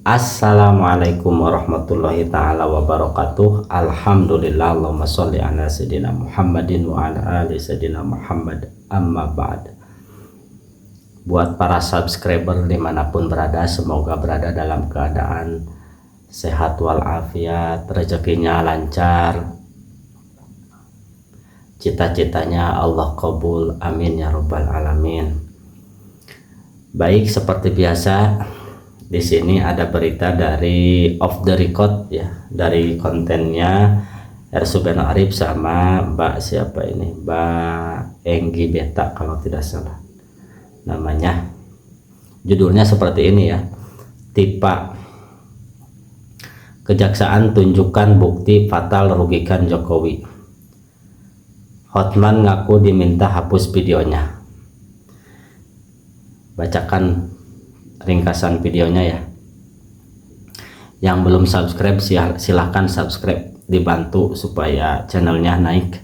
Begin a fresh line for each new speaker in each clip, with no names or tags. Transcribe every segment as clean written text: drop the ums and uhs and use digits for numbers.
Assalamualaikum warahmatullahi ta'ala wabarakatuh. Alhamdulillah, Allahumma sholli ala sayyidina Muhammadin wa ala ali sayyidina Muhammad, amma ba'd. Buat para subscriber dimanapun berada, semoga berada dalam keadaan sehat walafiat, rezekinya lancar, cita-citanya Allah kabul, amin ya rabbal alamin. Baik, seperti biasa di sini ada berita dari off the record ya, dari kontennya Ersuben Arif sama Mbak siapa ini, Mbak Enggi Beta kalau tidak salah namanya. Judulnya seperti ini ya, Tipa Kejaksaan tunjukkan bukti fatal rugikan Jokowi. Hotman ngaku diminta hapus videonya. Bacakan ringkasan videonya ya. Yang belum subscribe silahkan subscribe, dibantu supaya channelnya naik.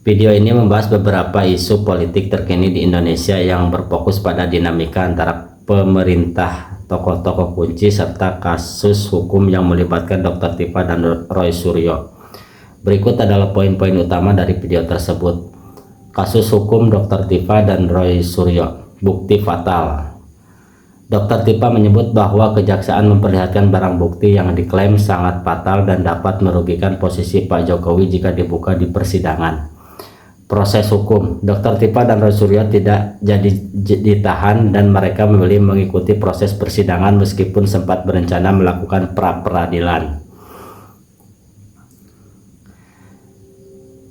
Video ini membahas beberapa isu politik terkini di Indonesia yang berfokus pada dinamika antara pemerintah, tokoh-tokoh kunci, serta kasus hukum yang melibatkan Dr. Tipa dan Roy Suryo. Berikut adalah poin-poin utama dari video tersebut. Kasus hukum Dr. Tipa dan Roy Suryo, bukti fatal. Dr. Tipa menyebut bahwa kejaksaan memperlihatkan barang bukti yang diklaim sangat fatal dan dapat merugikan posisi Pak Jokowi jika dibuka di persidangan. Proses hukum, Dr. Tipa dan Roy Suryo tidak jadi ditahan dan mereka memilih mengikuti proses persidangan meskipun sempat berencana melakukan pra-peradilan.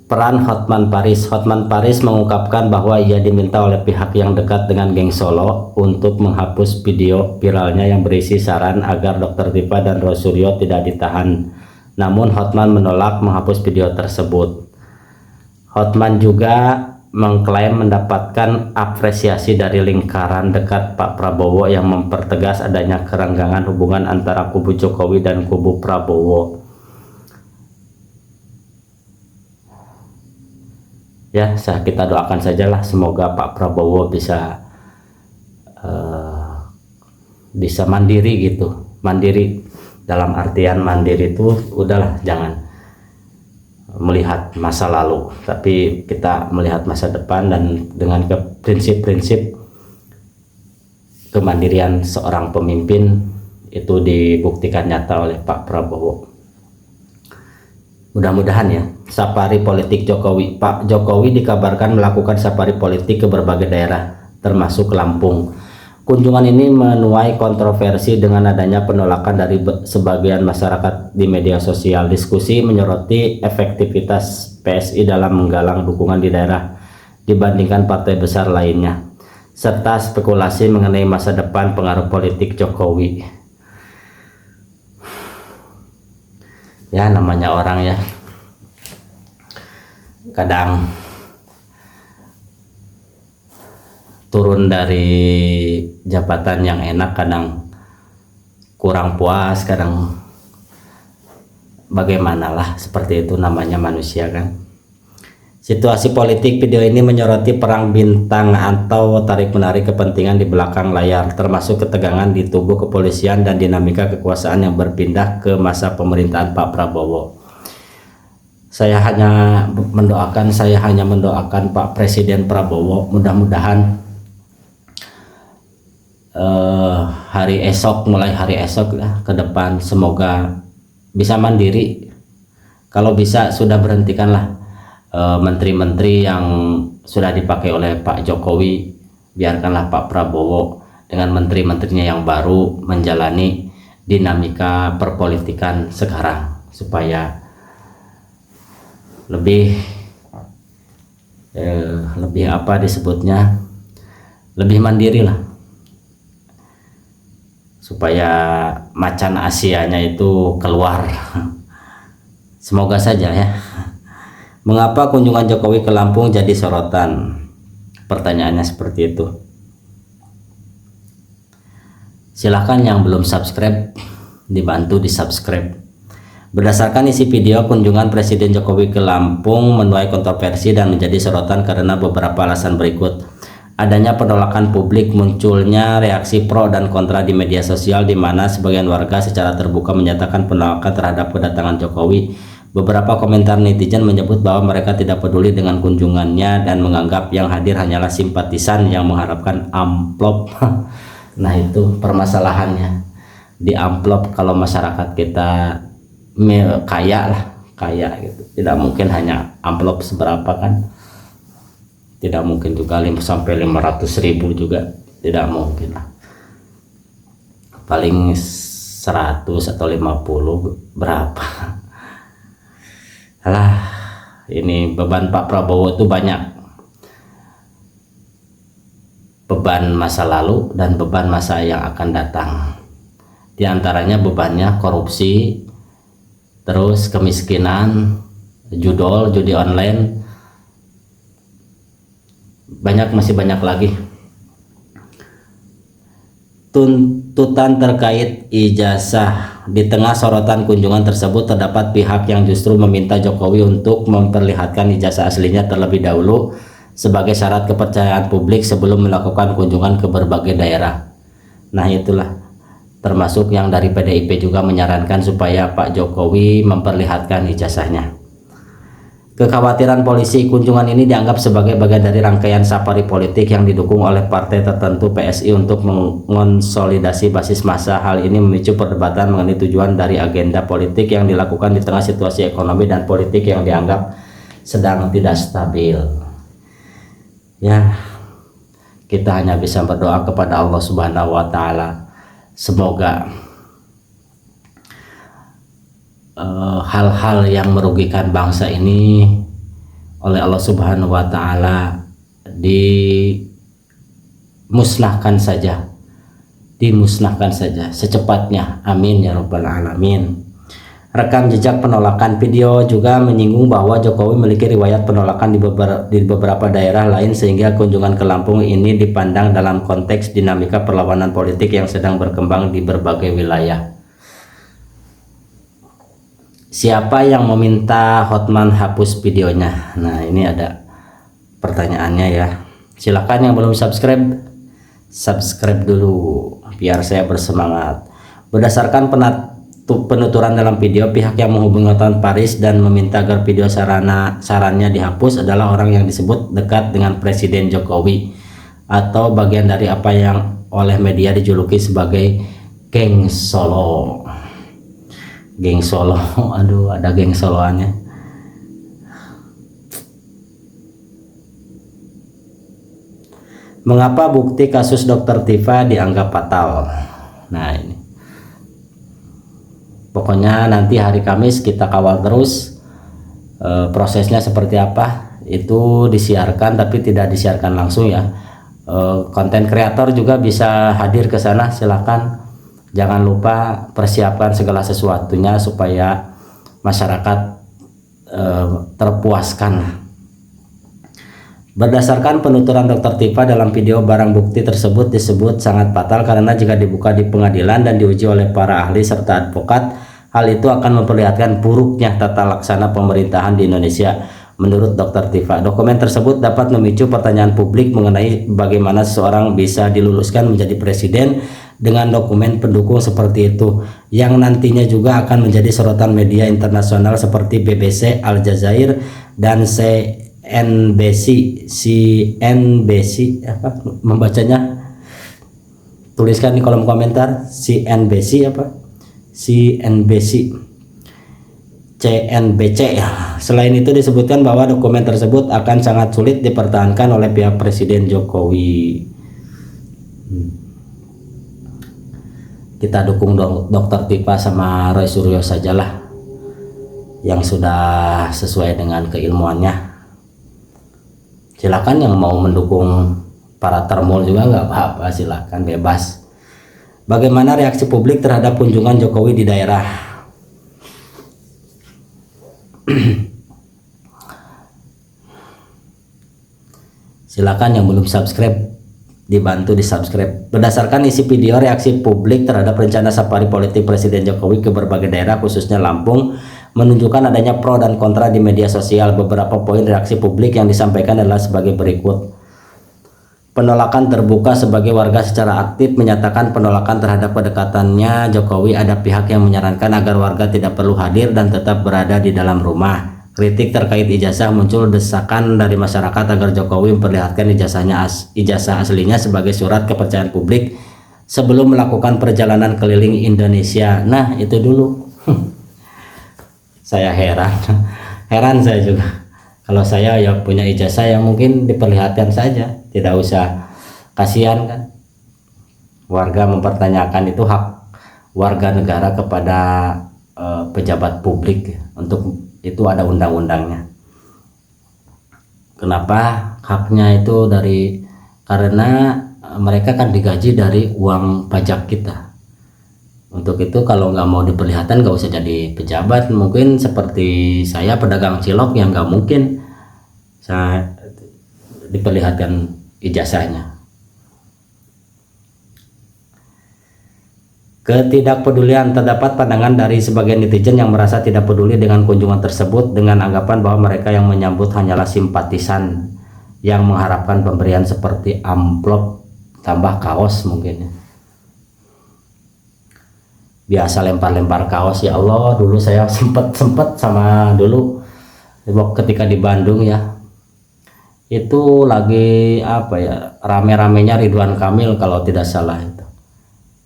Peran Hotman Paris mengungkapkan bahwa ia diminta oleh pihak yang dekat dengan geng Solo untuk menghapus video viralnya yang berisi saran agar Dr. Tipa dan Roy Suryo tidak ditahan. Namun Hotman menolak menghapus video tersebut. Hotman juga mengklaim mendapatkan apresiasi dari lingkaran dekat Pak Prabowo yang mempertegas adanya kerenggangan hubungan antara kubu Jokowi dan kubu Prabowo. Ya, kita doakan sajalah semoga Pak Prabowo bisa mandiri gitu. Mandiri dalam artian mandiri itu udahlah, jangan melihat masa lalu, tapi kita melihat masa depan dan dengan prinsip-prinsip kemandirian seorang pemimpin itu dibuktikan nyata oleh Pak Prabowo. Mudah-mudahan ya. Safari politik Jokowi. Pak Jokowi dikabarkan melakukan safari politik ke berbagai daerah termasuk Lampung. Kunjungan ini menuai kontroversi dengan adanya penolakan dari sebagian masyarakat di media sosial. Diskusi menyoroti efektivitas PSI dalam menggalang dukungan di daerah dibandingkan partai besar lainnya, serta spekulasi mengenai masa depan pengaruh politik Jokowi. Ya, namanya orang ya, kadang turun dari jabatan yang enak, kadang kurang puas, kadang bagaimanalah, seperti itu namanya manusia kan. Situasi politik, video ini menyoroti perang bintang atau tarik-menarik kepentingan di belakang layar, termasuk ketegangan di tubuh kepolisian dan dinamika kekuasaan yang berpindah ke masa pemerintahan Pak Prabowo. Saya hanya mendoakan Pak Presiden Prabowo mudah-mudahan mulai hari esok ke depan semoga bisa mandiri. Kalau bisa sudah berhentikanlah menteri-menteri yang sudah dipakai oleh Pak Jokowi, biarkanlah Pak Prabowo dengan menteri-menterinya yang baru menjalani dinamika perpolitikan sekarang supaya lebih apa disebutnya, lebih mandiri lah, supaya macan Asianya itu keluar. Semoga saja ya. Mengapa kunjungan Jokowi ke Lampung jadi sorotan? Pertanyaannya seperti itu. Silahkan yang belum subscribe dibantu di subscribe. Berdasarkan isi video, kunjungan Presiden Jokowi ke Lampung menuai kontroversi dan menjadi sorotan karena beberapa alasan berikut. adanya penolakan publik, munculnya reaksi pro dan kontra di media sosial, di mana sebagian warga secara terbuka menyatakan penolakan terhadap kedatangan Jokowi. Beberapa komentar netizen menyebut bahwa mereka tidak peduli dengan kunjungannya dan menganggap yang hadir hanyalah simpatisan yang mengharapkan amplop. Nah, itu permasalahannya di amplop. Kalau masyarakat kita kaya lah, kaya gitu, tidak mungkin hanya amplop seberapa kan, tidak mungkin juga 500.000 juga, tidak mungkin lah, paling 100 atau 50 berapa lah. Ini beban Pak Prabowo itu banyak, beban masa lalu dan beban masa yang akan datang. Di antaranya bebannya korupsi, terus kemiskinan, judi online, masih banyak lagi. Tuntutan terkait ijazah. Di tengah sorotan kunjungan tersebut, terdapat pihak yang justru meminta Jokowi untuk memperlihatkan ijazah aslinya terlebih dahulu sebagai syarat kepercayaan publik sebelum melakukan kunjungan ke berbagai daerah. Nah, itulah, termasuk yang dari PDIP juga menyarankan supaya Pak Jokowi memperlihatkan ijazahnya. Kekhawatiran polisi, kunjungan ini dianggap sebagai bagian dari rangkaian safari politik yang didukung oleh partai tertentu PSI untuk mengonsolidasi basis massa. Hal ini memicu perdebatan mengenai tujuan dari agenda politik yang dilakukan di tengah situasi ekonomi dan politik yang dianggap sedang tidak stabil. Ya, kita hanya bisa berdoa kepada Allah Subhanahu wa Ta'ala, semoga hal-hal yang merugikan bangsa ini oleh Allah Subhanahu wa Ta'ala dimusnahkan saja secepatnya, amin ya rabbal alamin. Rekam jejak penolakan. Video juga menyinggung bahwa Jokowi memiliki riwayat penolakan di beberapa daerah lain, sehingga kunjungan ke Lampung ini dipandang dalam konteks dinamika perlawanan politik yang sedang berkembang di berbagai wilayah. Siapa yang meminta Hotman hapus videonya? Nah, ini ada pertanyaannya ya. Silakan yang belum subscribe dulu biar saya bersemangat. Berdasarkan penuturan dalam video, pihak yang menghubungi Hotman Paris dan meminta agar video sarannya dihapus adalah orang yang disebut dekat dengan Presiden Jokowi, atau bagian dari apa yang oleh media dijuluki sebagai geng Solo. Geng Solo, aduh, ada geng Soloannya. Mengapa bukti kasus Dr. Tifa dianggap fatal? Nah, ini pokoknya nanti hari Kamis kita kawal terus prosesnya seperti apa. Itu disiarkan tapi tidak disiarkan langsung ya. Konten kreator juga bisa hadir ke sana, silakan. Jangan lupa persiapkan segala sesuatunya supaya masyarakat terpuaskan. Berdasarkan penuturan Dr. Tifa dalam video, barang bukti tersebut disebut sangat fatal karena jika dibuka di pengadilan dan diuji oleh para ahli serta advokat, hal itu akan memperlihatkan buruknya tata laksana pemerintahan di Indonesia. Menurut Dr. Tifa, dokumen tersebut dapat memicu pertanyaan publik mengenai bagaimana seseorang bisa diluluskan menjadi presiden dengan dokumen pendukung seperti itu, yang nantinya juga akan menjadi sorotan media internasional seperti BBC, Al Jazeera, dan CNBC. Apa membacanya? Tuliskan di kolom komentar. CNBC apa? CNBC. Selain itu disebutkan bahwa dokumen tersebut akan sangat sulit dipertahankan oleh pihak Presiden Jokowi. Kita dukung Dr. Tifa sama Roy Suryo sajalah, yang sudah sesuai dengan keilmuannya. Silakan yang mau mendukung para termul juga nggak apa-apa, silakan, bebas. Bagaimana reaksi publik terhadap kunjungan Jokowi di daerah? Silakan yang belum subscribe dibantu di subscribe. Berdasarkan isi video, reaksi publik terhadap rencana safari politik Presiden Jokowi ke berbagai daerah khususnya Lampung menunjukkan adanya pro dan kontra di media sosial. Beberapa poin reaksi publik yang disampaikan adalah sebagai berikut. penolakan terbuka sebagai warga secara aktif menyatakan penolakan terhadap kedekatannya Jokowi. Ada pihak yang menyarankan agar warga tidak perlu hadir dan tetap berada di dalam rumah. Kritik terkait ijazah muncul desakan dari masyarakat agar Jokowi memperlihatkan ijazah aslinya sebagai surat kepercayaan publik sebelum melakukan perjalanan keliling Indonesia. Nah, itu dulu. Saya heran saya juga. Kalau saya ya punya ijazah yang mungkin diperlihatkan saja, tidak usah, kasihan kan warga mempertanyakan itu hak warga negara kepada pejabat publik. Untuk itu ada undang-undangnya. Kenapa haknya itu karena mereka kan digaji dari uang pajak kita. Untuk itu kalau nggak mau diperlihatkan nggak usah jadi pejabat. Mungkin seperti saya pedagang cilok yang nggak mungkin saya diperlihatkan ijazahnya. Ketidakpedulian. Terdapat pandangan dari sebagian netizen yang merasa tidak peduli dengan kunjungan tersebut dengan anggapan bahwa mereka yang menyambut hanyalah simpatisan yang mengharapkan pemberian seperti amplop tambah kaos mungkin. Biasa lempar-lempar kaos. Ya Allah, dulu saya sempet sama dulu ketika di Bandung ya, itu lagi apa ya, rame-ramenya Ridwan Kamil kalau tidak salah. Itu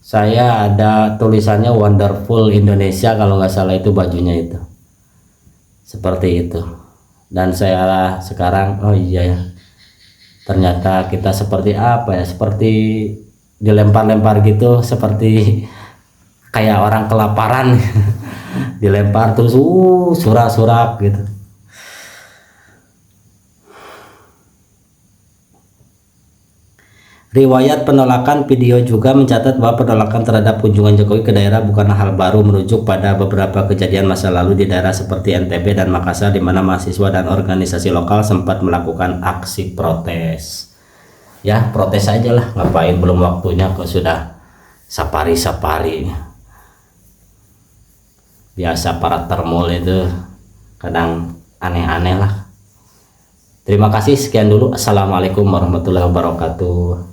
saya ada tulisannya Wonderful Indonesia kalau nggak salah, itu bajunya itu seperti itu. Dan saya sekarang, oh iya ya, ternyata kita seperti apa ya, seperti dilempar-lempar gitu, seperti kayak orang kelaparan. Dilempar terus surak-surak gitu. Riwayat penolakan video juga mencatat bahwa penolakan terhadap kunjungan Jokowi ke daerah bukanlah hal baru, merujuk pada beberapa kejadian masa lalu di daerah seperti NTB dan Makassar, di mana mahasiswa dan organisasi lokal sempat melakukan aksi protes. Ya, protes aja lah, ngapain, belum waktunya kok sudah sapari-sapari. Biasa para termul itu kadang aneh-aneh lah. Terima kasih, sekian dulu. Assalamualaikum warahmatullahi wabarakatuh.